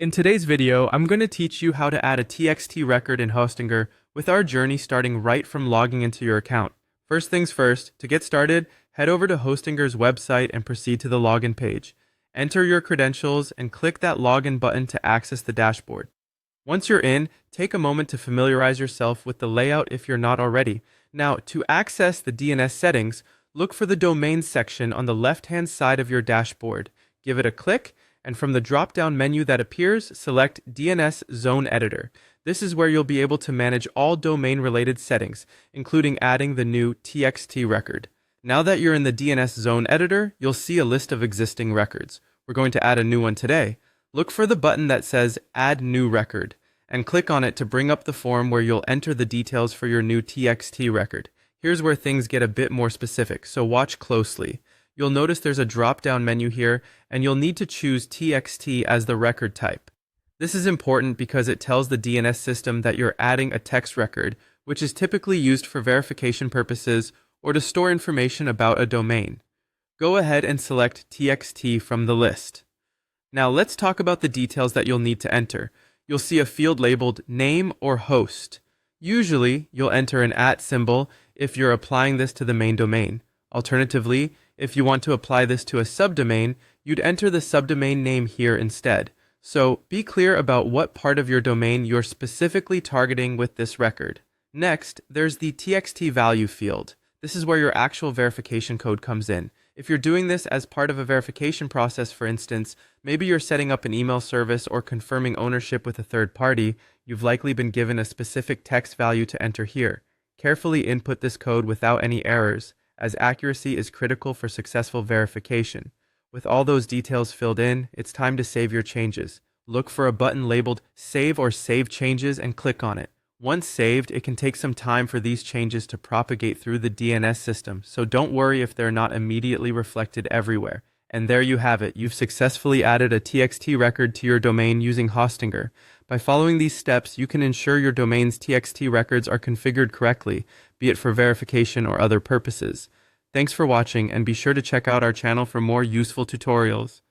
In today's video, I'm going to teach you how to add a TXT record in Hostinger with our journey starting right from logging into your account. First things first, to get started, head over to Hostinger's website and proceed to the login page. Enter your credentials and click that login button to access the dashboard. Once you're in, take a moment to familiarize yourself with the layout if you're not already. Now, to access the DNS settings, look for the Domains section on the left-hand side of your dashboard. Give it a click, and from the drop-down menu that appears, select DNS Zone Editor. This is where you'll be able to manage all domain-related settings, including adding the new TXT record. Now that you're in the DNS Zone Editor, you'll see a list of existing records. We're going to add a new one today. Look for the button that says Add New Record, and click on it to bring up the form where you'll enter the details for your new TXT record. Here's where things get a bit more specific, so watch closely. You'll notice there's a drop-down menu here, and you'll need to choose TXT as the record type. This is important because it tells the DNS system that you're adding a text record, which is typically used for verification purposes or to store information about a domain. Go ahead and select TXT from the list. Now let's talk about the details that you'll need to enter. You'll see a field labeled Name or Host. Usually, you'll enter an @ symbol if you're applying this to the main domain. Alternatively, if you want to apply this to a subdomain, you'd enter the subdomain name here instead. So be clear about what part of your domain you're specifically targeting with this record. Next, there's the TXT value field. This is where your actual verification code comes in. If you're doing this as part of a verification process, for instance, maybe you're setting up an email service or confirming ownership with a third party, you've likely been given a specific text value to enter here. Carefully input this code without any errors, as accuracy is critical for successful verification. With all those details filled in, it's time to save your changes. Look for a button labeled Save or Save Changes and click on it. Once saved, it can take some time for these changes to propagate through the DNS system, so don't worry if they're not immediately reflected everywhere. And there you have it, you've successfully added a TXT record to your domain using Hostinger. By following these steps, you can ensure your domain's TXT records are configured correctly, be it for verification or other purposes. Thanks for watching, and be sure to check out our channel for more useful tutorials.